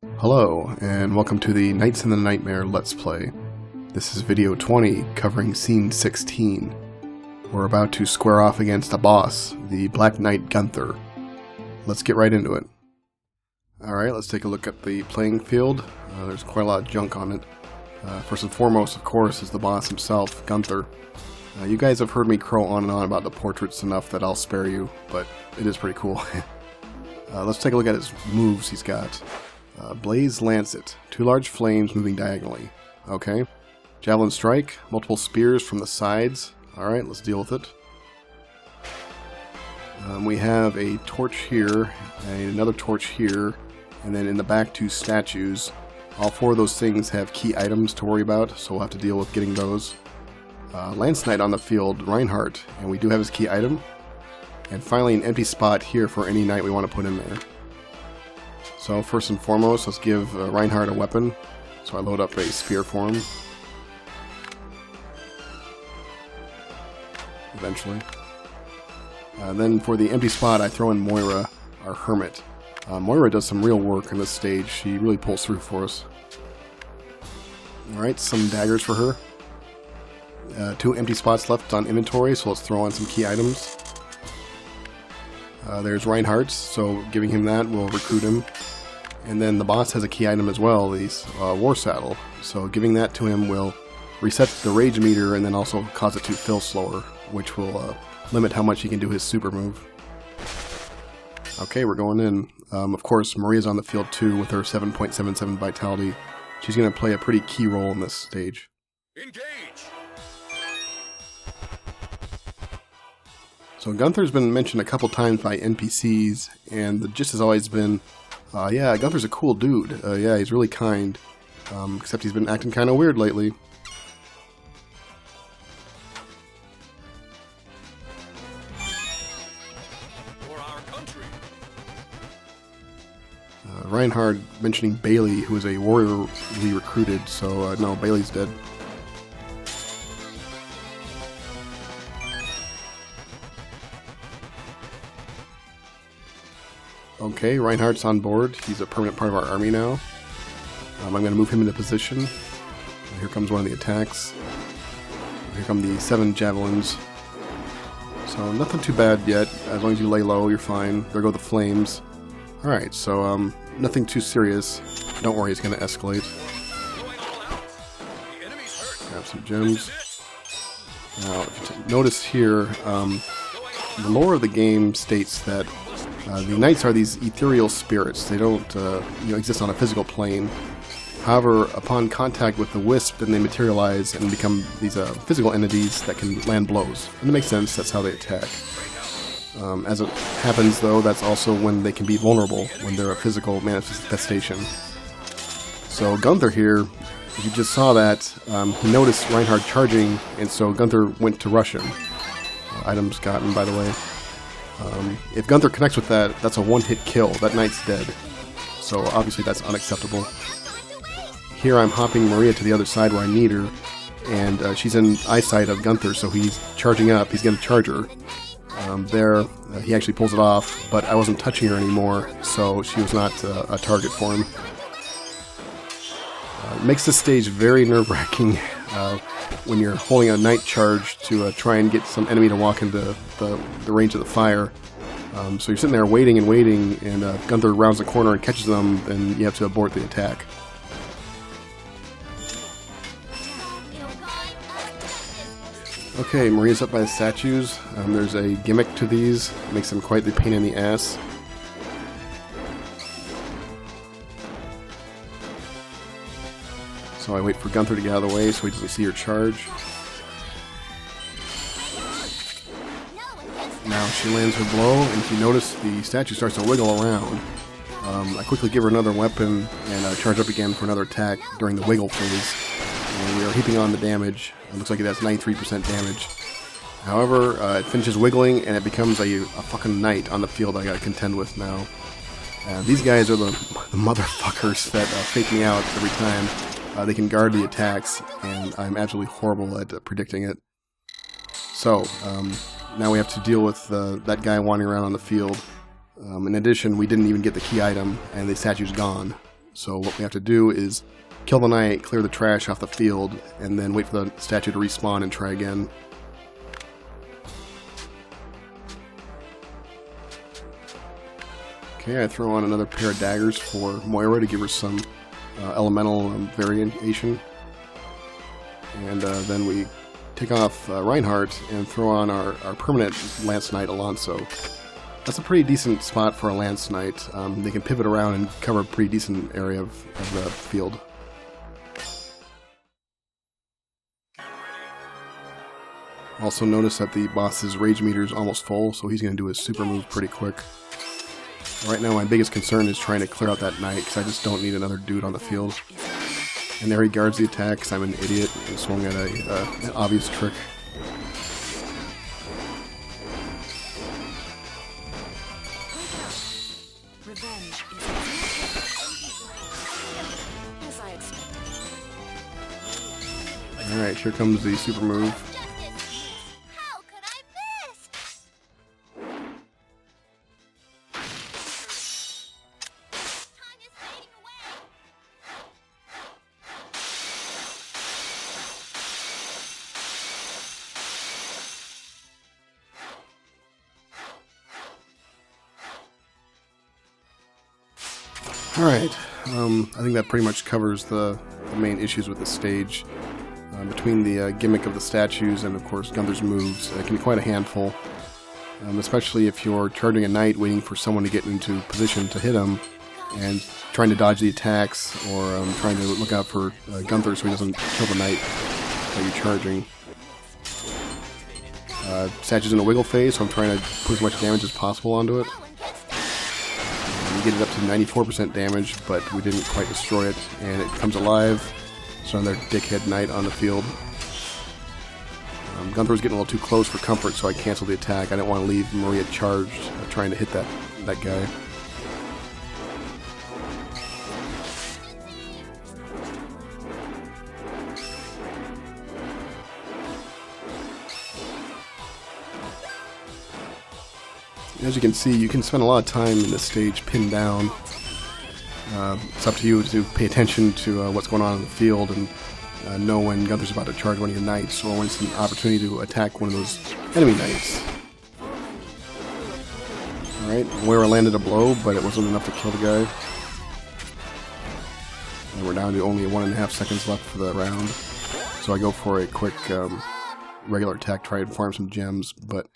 Hello, and welcome to the Knights in the Nightmare Let's Play. This is video 20, covering scene 16. We're about to square off against a boss, the Black Knight Gunther. Let's get right into it. Alright, let's take a look at the playing field. There's quite a lot of junk on it. First and foremost, of course, is the boss himself, Gunther. You guys have heard me crow on and on about the portraits enough that I'll spare you, but it is pretty cool. Let's take a look at his moves he's got. Blaze Lancet, 2 large flames moving diagonally. Okay. Javelin Strike, multiple spears from the sides. Alright, let's deal with it. We have a torch here, and another torch here, and then in the back 2 statues. All 4 of those things have key items to worry about, so we'll have to deal with getting those. Lance Knight on the field, Reinhardt, and we do have his key item. And finally an empty spot here for any knight we want to put in there. So first and foremost, let's give Reinhardt a weapon. So I load up a spear for him. Eventually. Then for the empty spot, I throw in Moira, our hermit. Moira does some real work in this stage. She really pulls through for us. Alright, some daggers for her. 2 empty spots left on inventory, so let's throw on some key items. There's Reinhardt's, so giving him that will recruit him. And then the boss has a key item as well, the War Saddle. So giving that to him will reset the rage meter and then also cause it to fill slower, which will limit how much he can do his super move. Okay, we're going in. Of course, Maria's on the field too with her 7.77 vitality. She's going to play a pretty key role in this stage. Engage! So Gunther's been mentioned a couple times by NPCs, and the gist has always been, yeah, Gunther's a cool dude. Yeah, he's really kind. Except he's been acting kind of weird lately. For our country. Reinhardt mentioning Bailey, who is a warrior we recruited, so no, Bailey's dead. Okay, Reinhardt's on board. He's a permanent part of our army now. I'm going to move him into position. Here comes one of the attacks. Here come the 7 javelins. So nothing too bad yet. As long as you lay low, you're fine. There go the flames. Alright, so nothing too serious. Don't worry, it's going to escalate. Grab some gems. Now, if you notice here, the lore of the game states that the knights are these ethereal spirits. They don't exist on a physical plane. However, upon contact with the wisp, then they materialize and become these physical entities that can land blows. And it makes sense, that's how they attack. As it happens, though, that's also when they can be vulnerable, when they're a physical manifestation. So Gunther here, if you just saw that, he noticed Reinhardt charging, and so Gunther went to rush him. Items gotten, by the way. If Gunther connects with that, that's a one-hit kill. That knight's dead. So obviously that's unacceptable. Here I'm hopping Maria to the other side where I need her, and she's in eyesight of Gunther, so he's charging up. He's going to charge her. He actually pulls it off, but I wasn't touching her anymore, so she was not a target for him. It makes this stage very nerve-wracking when you're holding a knight charge to try and get some enemy to walk into the range of the fire. So you're sitting there waiting and waiting, and Gunther rounds the corner and catches them, and you have to abort the attack. Okay, Maria's up by the statues. There's a gimmick to these. It makes them quite the pain in the ass. So I wait for Gunther to get out of the way so he doesn't see her charge. Now she lands her blow, and if you notice, the statue starts to wiggle around. I quickly give her another weapon and charge up again for another attack during the wiggle phase. And we are heaping on the damage. It looks like it has 93% damage. However, it finishes wiggling, and it becomes a fucking knight on the field I gotta contend with now. These guys are the motherfuckers that fake me out every time. They can guard the attacks, and I'm absolutely horrible at predicting it. So, now we have to deal with that guy wandering around on the field. In addition, we didn't even get the key item, and the statue's gone. So what we have to do is kill the knight, clear the trash off the field, and then wait for the statue to respawn and try again. Okay, I throw on another pair of daggers for Moira to give her some elemental variation. And then we take off Reinhardt and throw on our permanent Lance Knight Alonso. That's a pretty decent spot for a Lance Knight. They can pivot around and cover a pretty decent area of the field. Also notice that the boss's rage meter is almost full, so he's going to do his super move pretty quick. Right now my biggest concern is trying to clear out that knight, because I just don't need another dude on the field. And there he guards the attack, because I'm an idiot and swung at an obvious trick. Alright, here comes the super move. Alright, I think that pretty much covers the main issues with the stage. Between the gimmick of the statues and, of course, Gunther's moves, it can be quite a handful. Especially if you're charging a knight waiting for someone to get into position to hit him, and trying to dodge the attacks, or trying to look out for Gunther so he doesn't kill the knight that you're charging. Statue's in a wiggle phase, so I'm trying to put as much damage as possible onto it. We get it up to 94% damage, but we didn't quite destroy it, and it comes alive. So another dickhead knight on the field. Gunther was getting a little too close for comfort, so I canceled the attack. I didn't want to leave Maria charged, trying to hit that guy. As you can see, you can spend a lot of time in this stage pinned down. It's up to you to pay attention to what's going on in the field and know when Gunther's about to charge one of your knights, or when it's an opportunity to attack one of those enemy knights. Alright, Moira landed a blow, but it wasn't enough to kill the guy. And we're down to only 1.5 seconds left for the round. So I go for a quick regular attack, try and farm some gems, but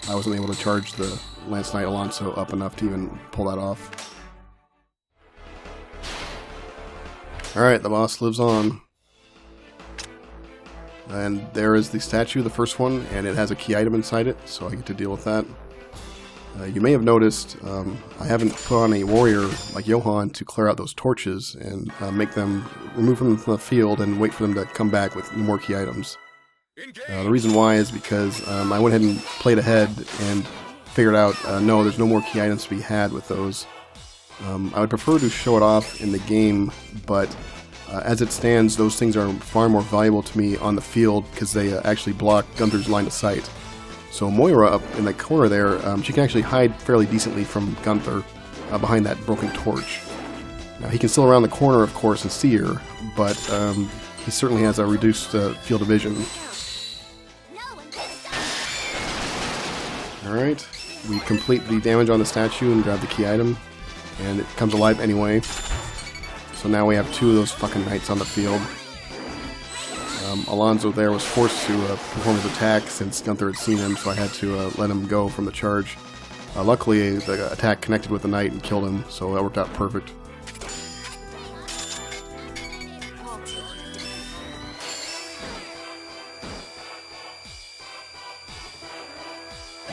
I wasn't able to charge the Lance Knight Alonso up enough to even pull that off. Alright, the boss lives on. And there is the statue, the first one, and it has a key item inside it, so I get to deal with that. You may have noticed I haven't put on a warrior like Johann to clear out those torches and remove them from the field and wait for them to come back with more key items. The reason why is because I went ahead and played ahead and figured out, no, there's no more key items to be had with those. I would prefer to show it off in the game, but as it stands, those things are far more valuable to me on the field because they actually block Gunther's line of sight. So Moira up in the corner there, she can actually hide fairly decently from Gunther behind that broken torch. Now he can still around the corner, of course, and see her, but he certainly has a reduced field of vision. Alright, we complete the damage on the statue and grab the key item, and it comes alive anyway. So now we have 2 of those fucking knights on the field. Alonso there was forced to perform his attack since Gunther had seen him, so I had to let him go from the charge. Luckily, the attack connected with the knight and killed him, so that worked out perfect.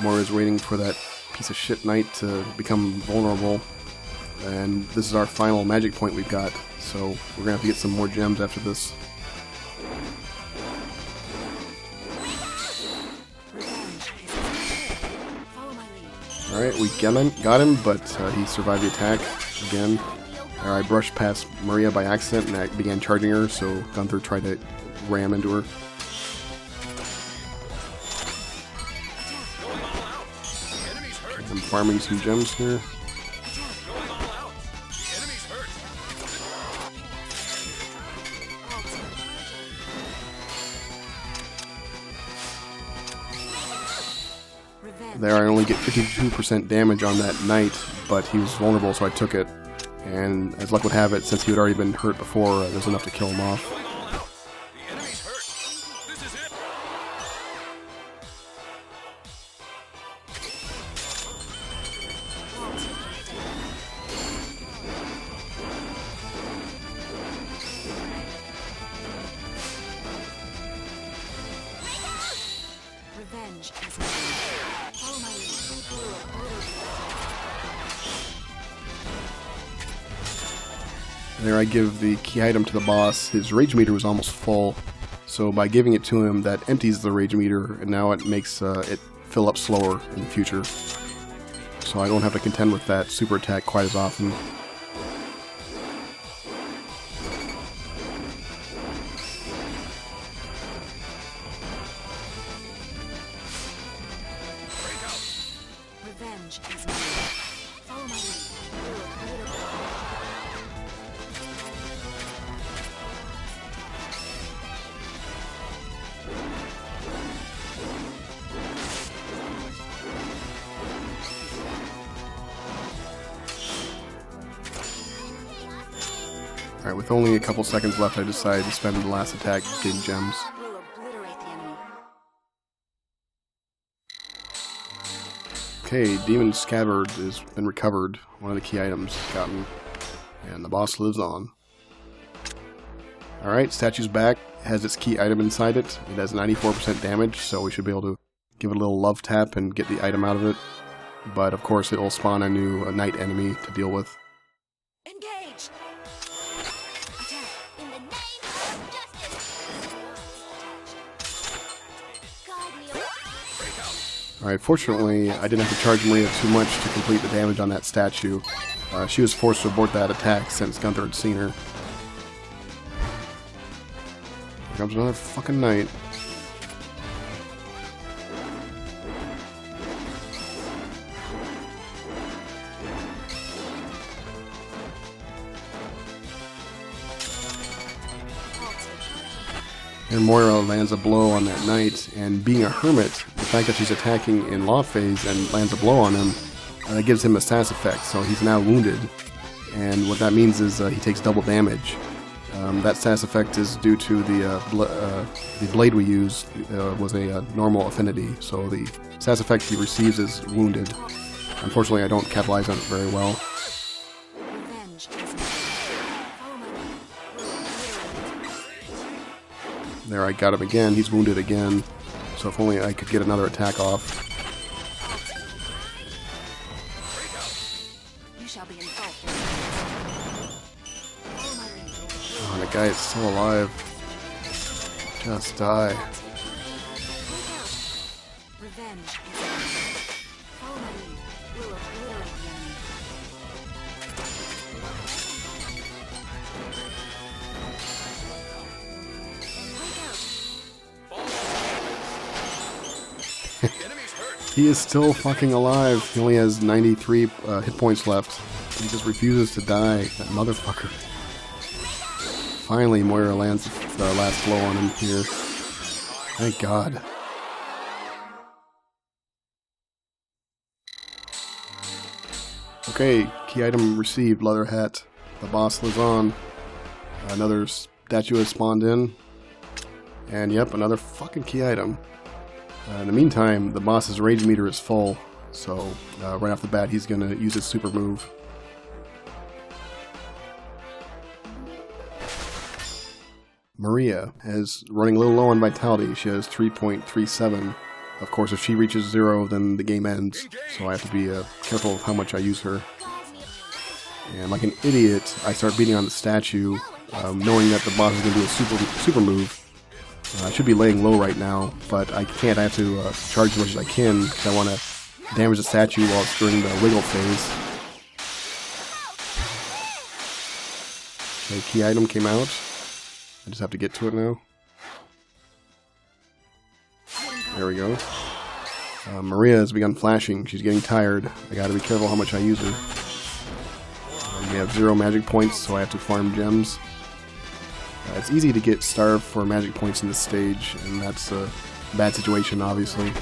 Moira's waiting for that piece of shit knight to become vulnerable. And this is our final magic point we've got, so we're gonna have to get some more gems after this. Alright, we got him, but he survived the attack again. I brushed past Maria by accident and I began charging her, so Gunther tried to ram into her. I'm farming some gems here. There, I only get 52% damage on that knight, but he was vulnerable, so I took it. And as luck would have it, since he had already been hurt before, there's enough to kill him off. There, I give the key item to the boss. His rage meter was almost full, so by giving it to him, that empties the rage meter, and now it makes it fill up slower in the future. So I don't have to contend with that super attack quite as often. Alright, with only a couple seconds left, I decided to spend the last attack getting gems. Okay, Demon Scabbard has been recovered, one of the key items gotten, and the boss lives on. Alright, statue's back, has its key item inside it. It has 94% damage, so we should be able to give it a little love tap and get the item out of it. But of course, it will spawn a new knight enemy to deal with. Engage! Attack in the name of justice! Guide me. Alright, fortunately, I didn't have to charge Maria too much to complete the damage on that statue. She was forced to abort that attack since Gunther had seen her. Here comes another fucking knight. And Moira lands a blow on that knight, and being a hermit, the fact that she's attacking in law phase and lands a blow on him, that gives him a sass effect, so he's now wounded. And what that means is he takes double damage. That sass effect is due to the blade we used was a normal affinity, so the sass effect he receives is wounded. Unfortunately, I don't capitalize on it very well. There, I got him again. He's wounded again. So if only I could get another attack off. Oh, the guy is still alive. Just die. He is still fucking alive. He only has 93 hit points left. He just refuses to die. That motherfucker. Finally, Moira lands the last blow on him here. Thank God. Okay, key item received, leather hat. The boss lives on. Another statue has spawned in. And yep, another fucking key item. In the meantime, the boss's rage meter is full, so right off the bat he's going to use his super move. Maria is running a little low on vitality. She has 3.37. Of course, if she reaches 0, then the game ends, so I have to be careful of how much I use her. And like an idiot, I start beating on the statue, knowing that the boss is going to do a super move. I should be laying low right now, but I can't. I have to charge as much as I can because I want to damage the statue while it's during the wiggle phase. Okay, key item came out. I just have to get to it now. There we go. Maria has begun flashing. She's getting tired. I gotta be careful how much I use her. We have 0 magic points, so I have to farm gems. It's easy to get starved for magic points in this stage, and that's a bad situation, obviously.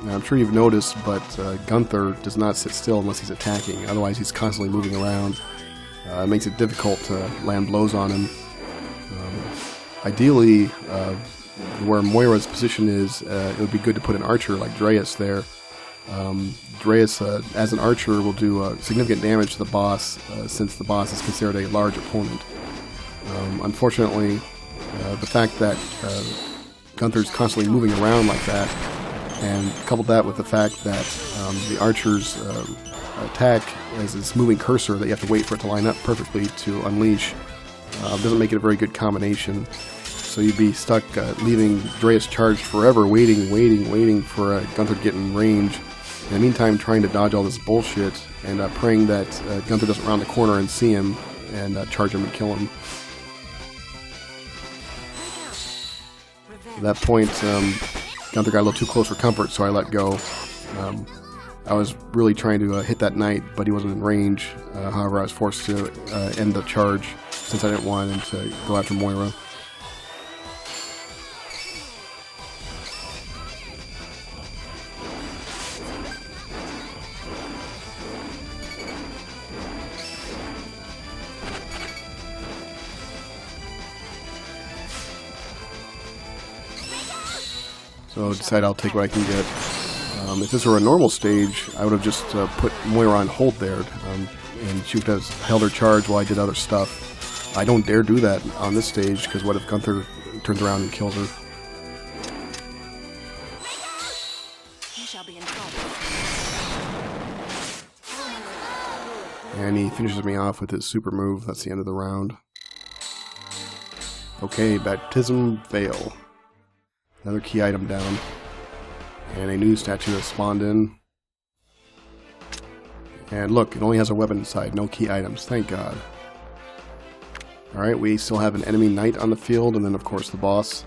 Now, I'm sure you've noticed, but Gunther does not sit still unless he's attacking. Otherwise, he's constantly moving around. It makes it difficult to land blows on him. Ideally, where Moira's position is, it would be good to put an archer like Dreas there. Dreas, as an archer, will do significant damage to the boss, since the boss is considered a large opponent. Unfortunately, the fact that Gunther's constantly moving around like that, and couple that with the fact that the archer's attack is this moving cursor that you have to wait for it to line up perfectly to unleash, doesn't make it a very good combination. So you'd be stuck leaving Dreas charged forever, waiting for Gunther to get in range. In the meantime, trying to dodge all this bullshit and praying that Gunther doesn't round the corner and see him and charge him and kill him. At that point, Gunther got a little too close for comfort, so I let go. I was really trying to hit that knight, but he wasn't in range. However, I was forced to end the charge since I didn't want him to go after Moira. So decide I'll take what I can get. If this were a normal stage, I would have just put Moira on hold there, and she would have held her charge while I did other stuff. I don't dare do that on this stage, because what if Gunther turns around and kills her? You shall be in trouble. And he finishes me off with his super move. That's the end of the round. Okay, Baptism Veil. Another key item down. And a new statue has spawned in. And look, it only has a weapon inside, no key items. Thank God. Alright, we still have an enemy knight on the field, and then of course the boss.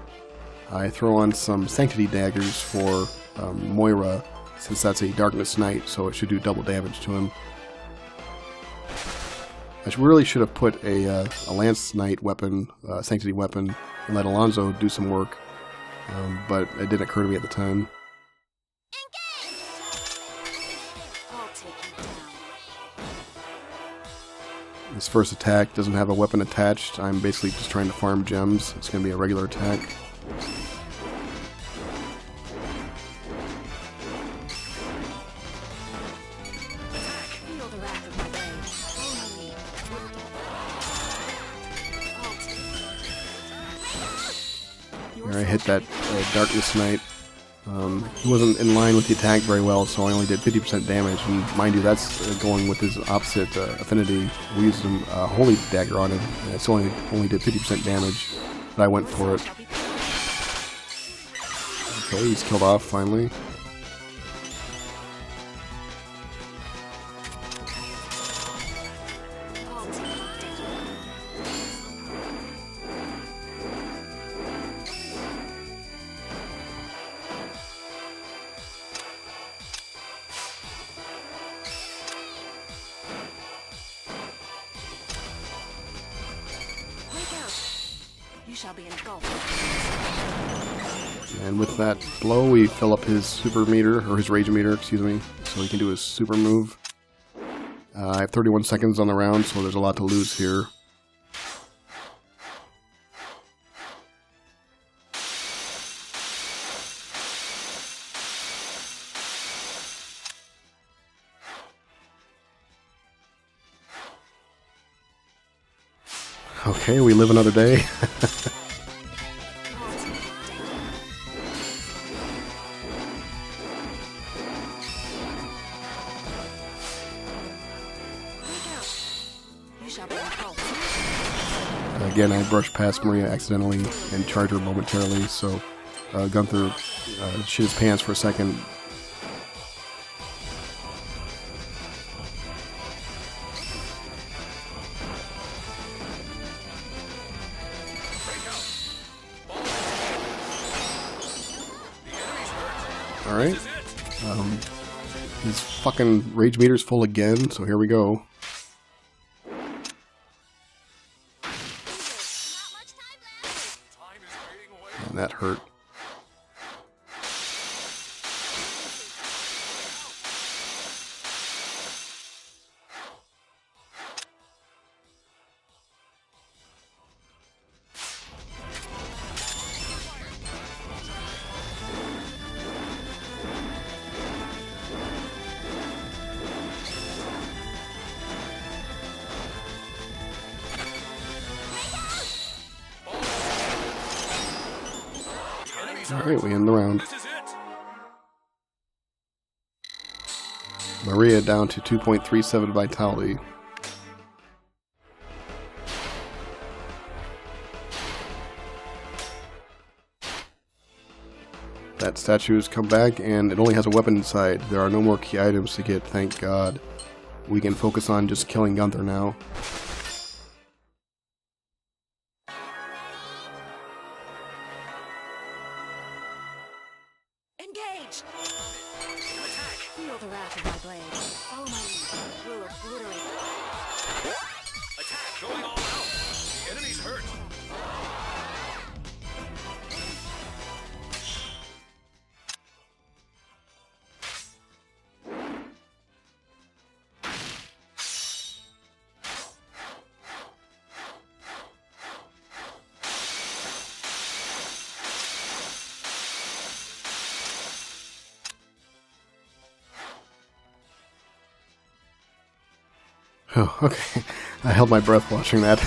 I throw on some Sanctity daggers for Moira, since that's a Darkness Knight, so it should do double damage to him. I really should have put a Lance Knight weapon, Sanctity weapon, and let Alonso do some work. But it didn't occur to me at the time. I'll take you down. This first attack doesn't have a weapon attached. I'm basically just trying to farm gems. It's going to be a regular attack. Feel the wrath of my blade. Only Here I hit that Darkness Knight. He wasn't in line with the attack very well, so I only did 50% damage. And mind you, that's going with his opposite affinity. We used some Holy Dagger on him, and it's only did 50% damage, but I went for it. Okay, he's killed off finally. You shall be engulfed. And with that blow, we fill up his super meter, or his rage meter, excuse me, so he can do his super move. I have 31 seconds on the round, so there's a lot to lose here. Okay, we live another day. You shall be engulfed. Again, I brushed past Maria accidentally and charged her momentarily, so Gunther shit his pants for a second. Alright. His fucking rage meter's full again, so here we go. And that hurt. Alright, we end the round. Maria down to 2.37 vitality. That statue has come back, and it only has a weapon inside. There are no more key items to get, thank God. We can focus on just killing Gunther now. Engage! Attack! Feel the wrath of my blade. Follow my lead. Will obliterate. Attack going all out. Enemy's hurt. Oh, okay. I held my breath watching that.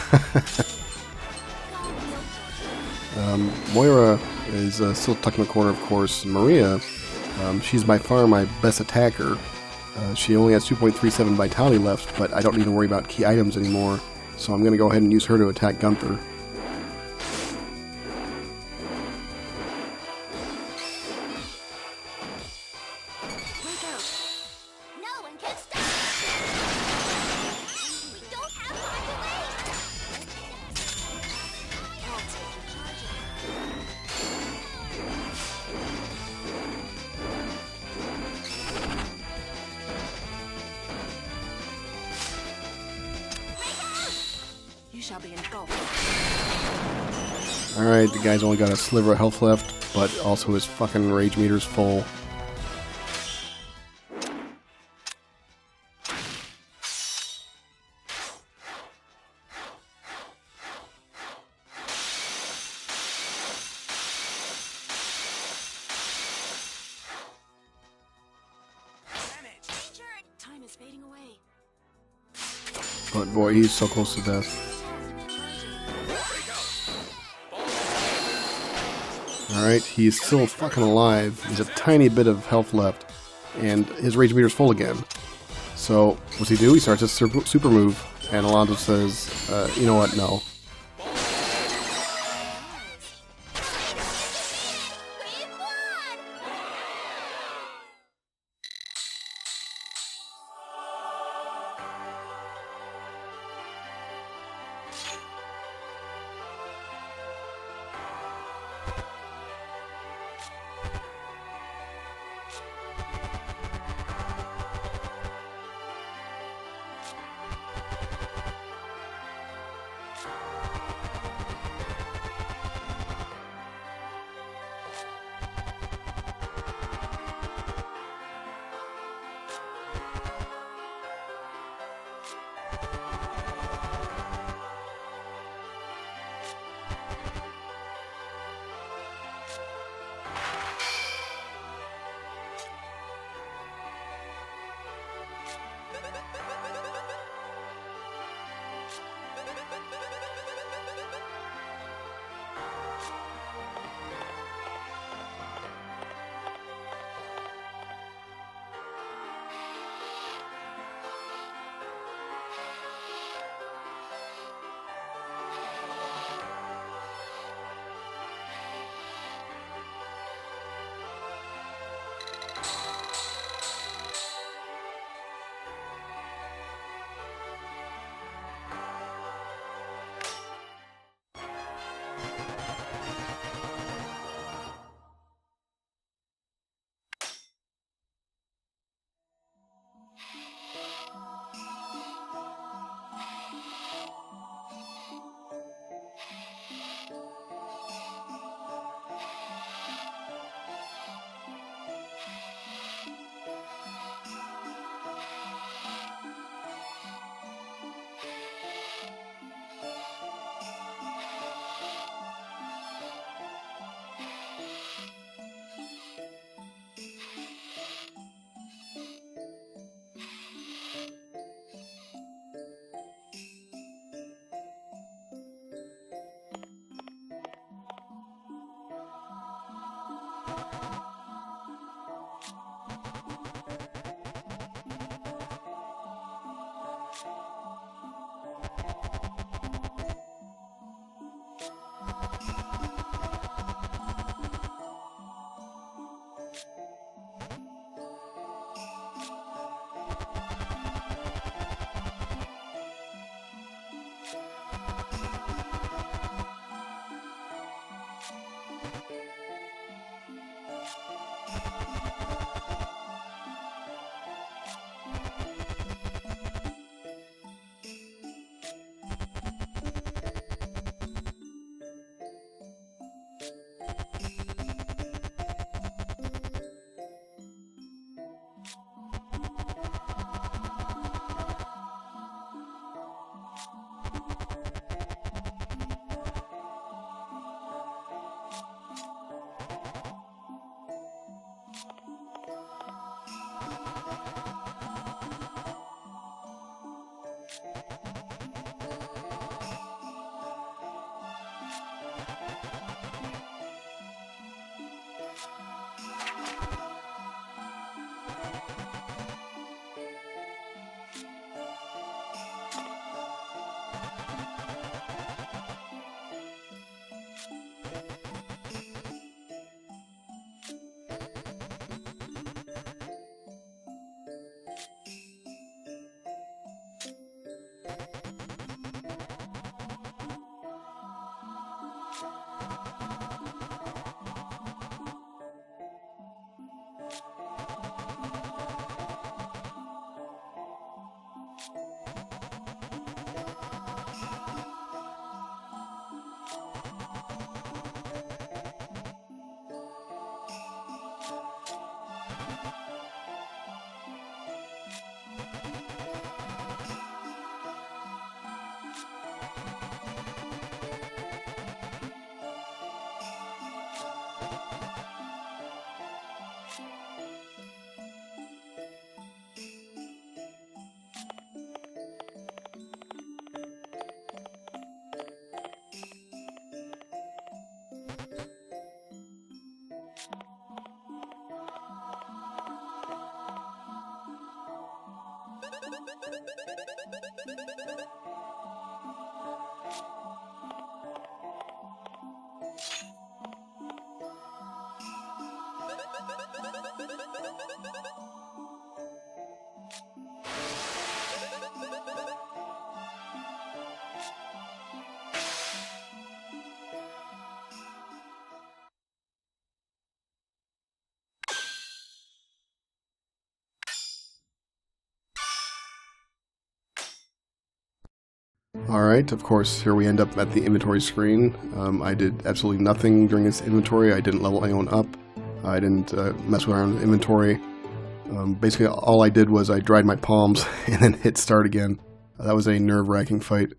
Moira is still tucked in the corner, of course. Maria, she's by far my best attacker. She only has 2.37 vitality left, but I don't need to worry about key items anymore, so I'm going to go ahead and use her to attack Gunther. No one can stop! We don't have time to waste! I'll take your charge. You shall be engulfed. Alright, the guy's only got a sliver of health left, but also his fucking rage meter's full. Time is fading away. But boy, he's so close to death. Alright, he's still fucking alive. He's a tiny bit of health left. And his rage meter's full again. So, what's he do? He starts his super move. And Alonso says, you know what, no. Alright, of course, here we end up at the inventory screen. I did absolutely nothing during this inventory. I didn't level anyone up. I didn't mess around with inventory. Basically, all I did was I dried my palms and then hit start again. That was a nerve-wracking fight.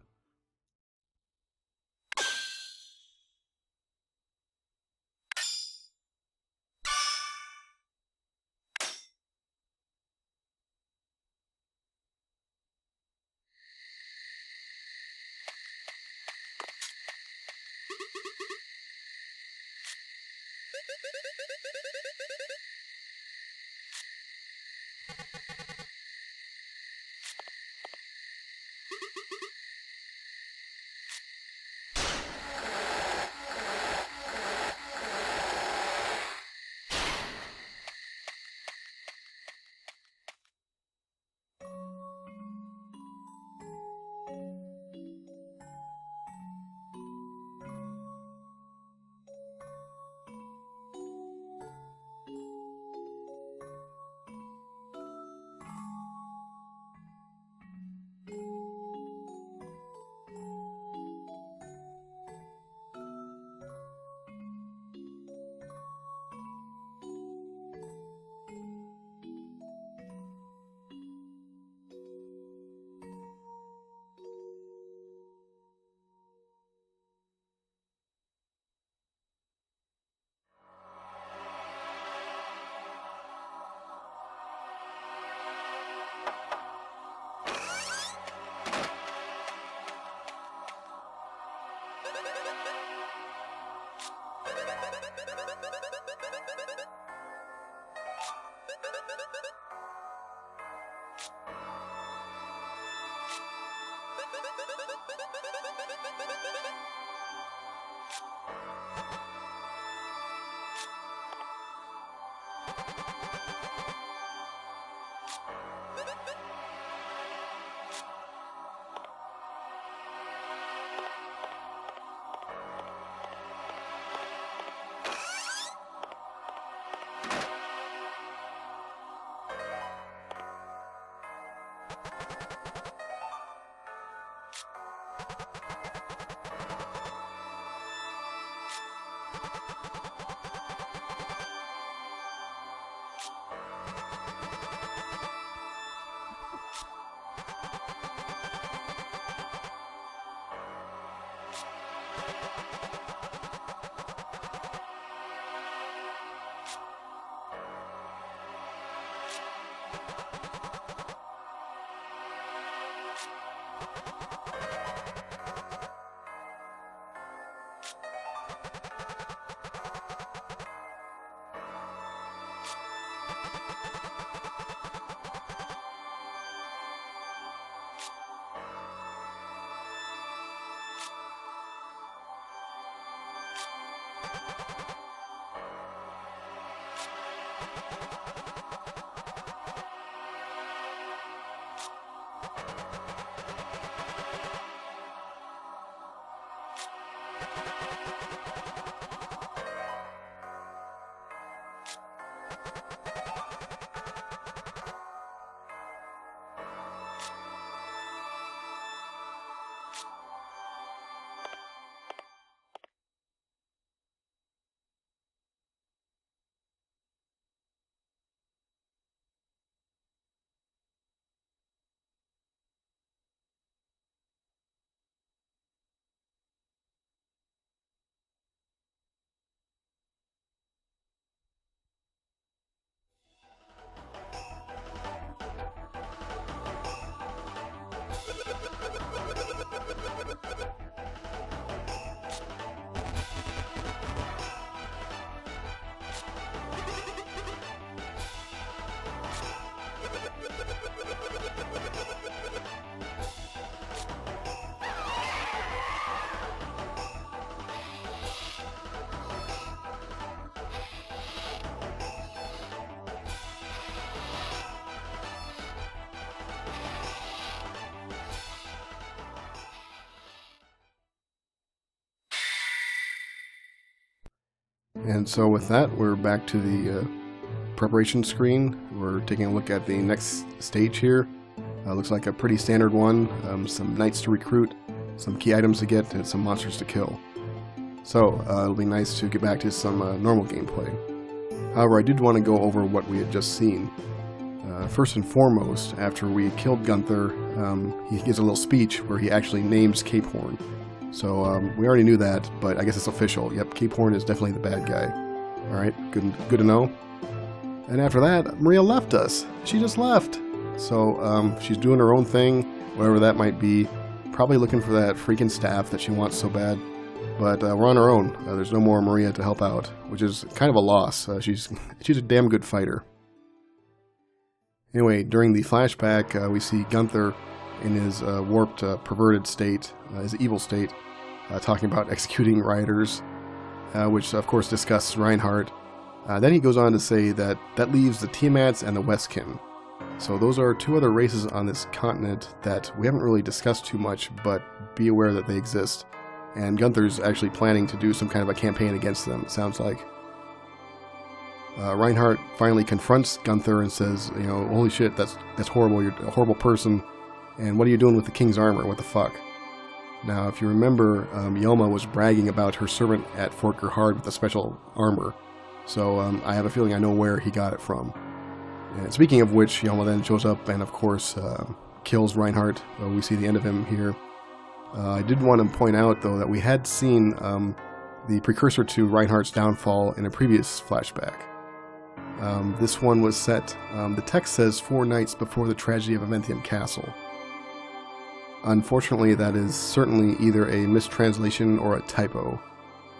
And so with that, we're back to the preparation screen. We're taking a look at the next stage here. Looks like a pretty standard one. Some knights to recruit, some key items to get, and some monsters to kill. So it'll be nice to get back to some normal gameplay. However, I did want to go over what we had just seen. First and foremost, after we killed Gunther, he gives a little speech where he actually names Cape Horn. So we already knew that, but I guess it's official. Yep, Cape Horn is definitely the bad guy. Alright, good to know. And after that, Maria left us. She just left. So she's doing her own thing, whatever that might be. Probably looking for that freaking staff that she wants so bad. But we're on our own. There's no more Maria to help out, which is kind of a loss. She's a damn good fighter. Anyway, during the flashback, we see Gunther in his warped, perverted state, his evil state, talking about executing rioters, which of course discusses Reinhardt. Then he goes on to say that leaves the Tiamats and the Westkin. So those are two other races on this continent that we haven't really discussed too much, but be aware that they exist. And Gunther's actually planning to do some kind of a campaign against them, it sounds like. Reinhardt finally confronts Gunther and says, you know, holy shit, that's horrible, you're a horrible person, and what are you doing with the king's armor, what the fuck? Now, if you remember, Yelma was bragging about her servant at Fort Gerhard with the special armor, so I have a feeling I know where he got it from. And speaking of which, Yelma then shows up and, of course, kills Reinhardt. We see the end of him here. I did want to point out, though, that we had seen the precursor to Reinhardt's downfall in a previous flashback. This one was set, the text says 4 nights before the tragedy of Aventhium Castle. Unfortunately, that is certainly either a mistranslation or a typo.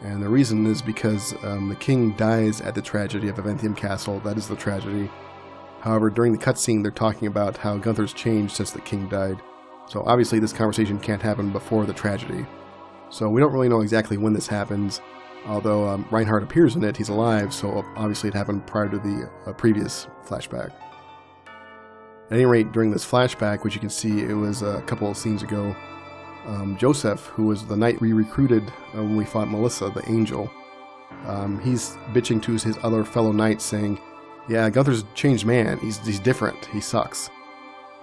And the reason is because the king dies at the tragedy of Aventhium Castle. That is the tragedy. However, during the cutscene, they're talking about how Gunther's changed since the king died. So obviously this conversation can't happen before the tragedy. So we don't really know exactly when this happens. Although Reinhardt appears in it, he's alive, so obviously it happened prior to the previous flashback. At any rate, during this flashback, which you can see it was a couple of scenes ago, Joseph, who was the knight we recruited when we fought Melissa, the angel, he's bitching to his other fellow knights saying, yeah, Gunther's a changed man, he's different, he sucks.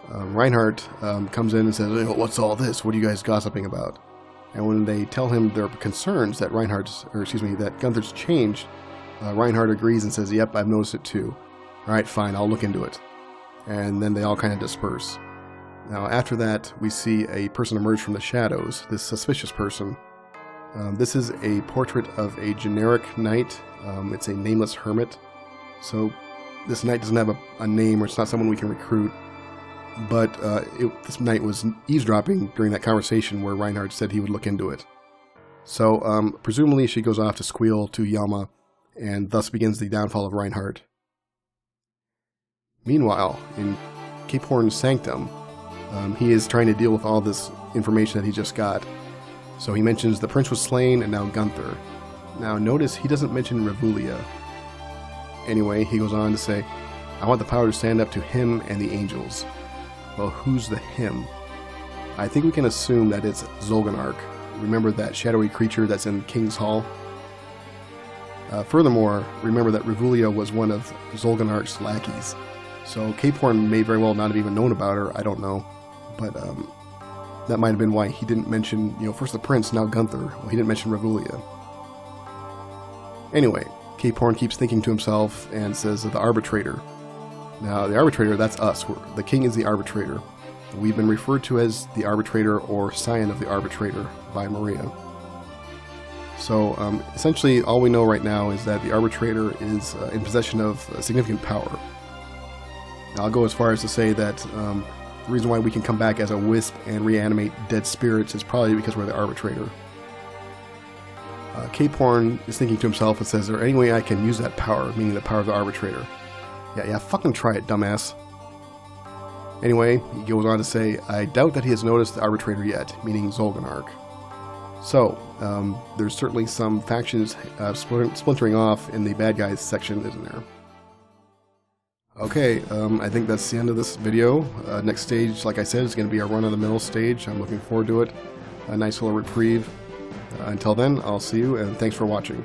Reinhardt comes in and says, hey, what's all this, what are you guys gossiping about? And when they tell him their concerns that that Gunther's changed, Reinhardt agrees and says, yep, I've noticed it too. Alright, fine, I'll look into it. And then they all kind of disperse. Now after that, we see a person emerge from the shadows, this suspicious person. This is a portrait of a generic knight. It's a nameless hermit. So this knight doesn't have a name, or it's not someone we can recruit. but this knight was eavesdropping during that conversation where Reinhardt said he would look into it. So, presumably she goes off to squeal to Yama, and thus begins the downfall of Reinhardt. Meanwhile, in K-Porn's sanctum, he is trying to deal with all this information that he just got. So he mentions the prince was slain and now Gunther. Now notice he doesn't mention Revulia. Anyway, he goes on to say, I want the power to stand up to him and the angels. Well, who's the him? I think we can assume that it's Zolganark. Remember that shadowy creature that's in King's Hall? Furthermore, remember that Revulia was one of Zolganark's lackeys. So K-Porn may very well not have even known about her, I don't know. But that might have been why he didn't mention, first the prince, now Gunther. Well, he didn't mention Revulia. Anyway, K-Porn keeps thinking to himself and says the arbitrator. Now, the arbitrator, that's us. The king is the arbitrator. We've been referred to as the arbitrator or scion of the arbitrator by Maria. So, essentially, all we know right now is that the arbitrator is in possession of significant power. Now, I'll go as far as to say that the reason why we can come back as a wisp and reanimate dead spirits is probably because we're the arbitrator. K-Porn is thinking to himself and says, is there any way I can use that power, meaning the power of the arbitrator? Yeah, fucking try it, dumbass. Anyway, he goes on to say, I doubt that he has noticed the arbitrator yet, meaning Zolganark. So, there's certainly some factions splintering off in the bad guys section, isn't there? Okay, I think that's the end of this video. Next stage, like I said, is going to be a run-of-the-mill stage. I'm looking forward to it. A nice little reprieve. Until then, I'll see you, and thanks for watching.